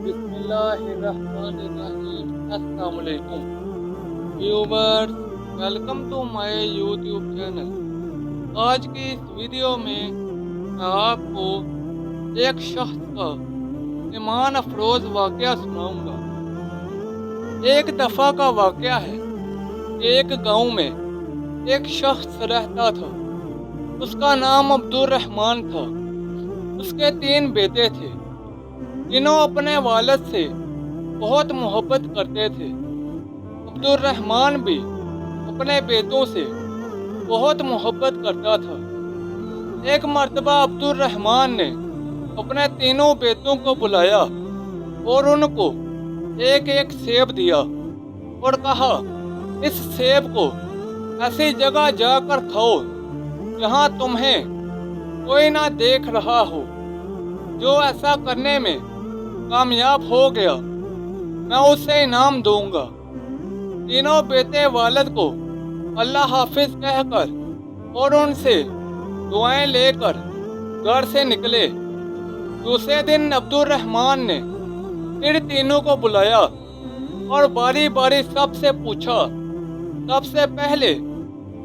बिस्मिल्लाहिर्रहमानिर्रहीम। अस्सलाम वालेकुम viewers, welcome to my YouTube channel. आज की इस वीडियो में मैं आपको एक शख्स का ईमान अफरोज वाकया सुनाऊंगा। एक दफ़ा का वाकया है कि एक गांव में एक शख्स रहता था। उसका नाम अब्दुल रहमान था। उसके 3 बेटे थे। तीनों अपने वालिद से बहुत मोहब्बत करते थे। अब्दुल रहमान भी अपने बेटों से बहुत मोहब्बत करता था। एक मर्तबा अब्दुल रहमान ने अपने तीनों बेटों को बुलाया और उनको एक एक सेब दिया और कहा, इस सेब को ऐसी जगह जाकर खाओ जहां तुम्हें कोई ना देख रहा हो। जो ऐसा करने में कामयाब हो गया, मैं उसे इनाम दूंगा। तीनों बेटे वालिद को अल्लाह हाफिज कहकर और उनसे दुआएं लेकर घर से निकले। दूसरे दिन अब्दुल रहमान ने फिर तीनों को बुलाया और बारी बारी सबसे पूछा। सबसे पहले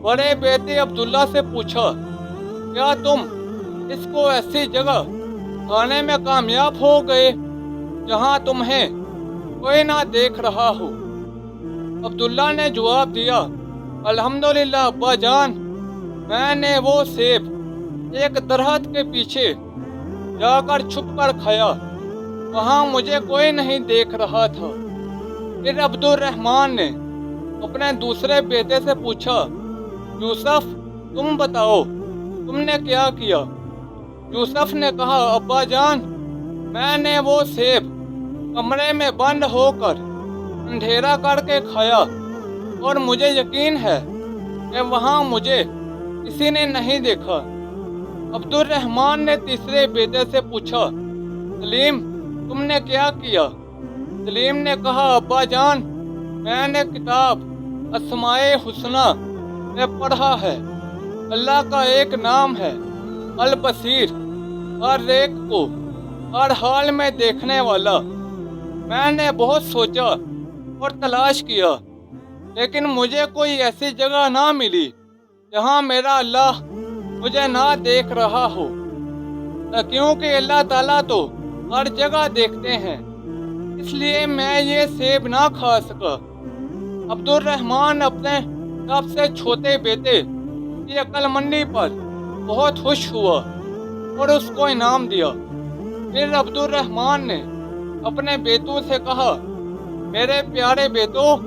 बड़े बेटे अब्दुल्ला से पूछा, क्या तुम इसको ऐसी जगह खाने में कामयाब हो गए जहां तुम्हें कोई ना देख रहा हो? अब्दुल्ला ने जवाब दिया, अल्हम्दुलिल्लाह अब्बा जान, मैंने वो सेब एक दरख्त के पीछे जाकर छुप कर खाया। वहां मुझे कोई नहीं देख रहा था। फिर अब्दुल रहमान ने अपने दूसरे बेटे से पूछा, यूसुफ तुम बताओ तुमने क्या किया? यूसुफ ने कहा, अब्बा जान, मैंने वो सेब कमरे में बंद होकर अंधेरा करके खाया और मुझे यकीन है कि वहां मुझे किसी ने नहीं देखा। अब्दुल रहमान ने तीसरे बेटे से पूछा, सलीम तुमने क्या किया? सलीम ने कहा, अब्बा जान, मैंने किताब अस्माए हुस्ना में पढ़ा है, अल्लाह का एक नाम है अल बसीर, हर एक को हर हाल में देखने वाला। मैंने बहुत सोचा और तलाश किया, लेकिन मुझे कोई ऐसी जगह ना मिली जहां मेरा अल्लाह मुझे ना देख रहा हो। क्योंकि अल्लाह ताला तो हर जगह देखते हैं, इसलिए मैं ये सेब ना खा सका। अब्दुल रहमान अपने सबसे छोटे बेटे की अक्लमंदी पर बहुत खुश हुआ और उसको इनाम दिया। फिर अब्दुल रहमान ने अपने बेटों से कहा, मेरे प्यारे बेटों,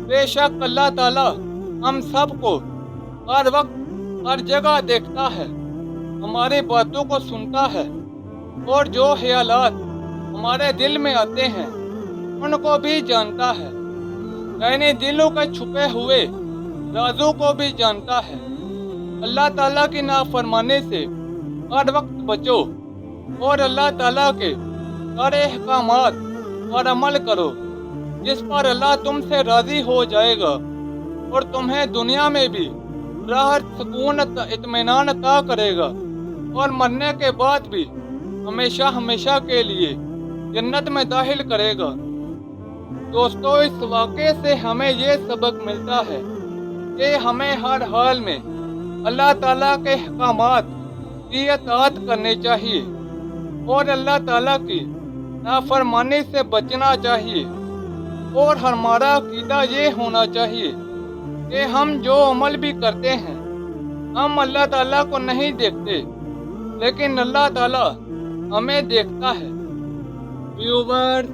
बेशक अल्लाह ताला हम सबको हर वक्त हर जगह देखता है, हमारी बातों को सुनता है और जो ख्यालात हमारे दिल में आते हैं उनको भी जानता है, यानी दिलों के छुपे हुए राजों को भी जानता है। अल्लाह ताला की नाफरमानी से हर वक्त बचो और अल्लाह ताला के सारे अहकामात पर अमल करो, जिस पर अल्लाह तुमसे राजी हो जाएगा और तुम्हें दुनिया में भी राहत, सुकून, इत्मीनान अता करेगा और मरने के बाद भी हमेशा हमेशा के लिए जन्नत में दाखिल करेगा। दोस्तों, इस वाक़े से हमें ये सबक मिलता है कि हमें हर हाल में अल्लाह ताला के अहकामात की इताअत करनी चाहिए और अल्लाह ताला की नाफरमानी से बचना चाहिए। और हमारा अकीदा ये होना चाहिए कि हम जो अमल भी करते हैं, हम अल्लाह ताला को नहीं देखते, लेकिन अल्लाह ताला हमें देखता है। व्यूवर्स,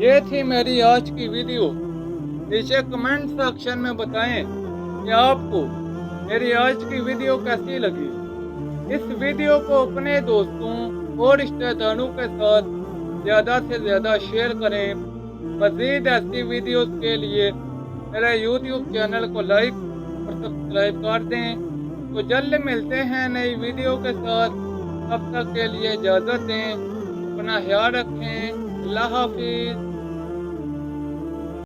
ये थी मेरी आज की वीडियो। नीचे कमेंट सेक्शन में बताएं कि आपको मेरी आज की वीडियो कैसी लगी। इस वीडियो को अपने दोस्तों और रिश्तेदारों के साथ ज़्यादा से ज़्यादा शेयर करें। मज़ीद ऐसी वीडियोस के लिए मेरे यूट्यूब चैनल को लाइक और सब्सक्राइब कर दें। तो जल्द मिलते हैं नई वीडियो के साथ। तब तक के लिए इजाज़त दें। अपना ख्याल रखें। अल्लाह हाफिज़।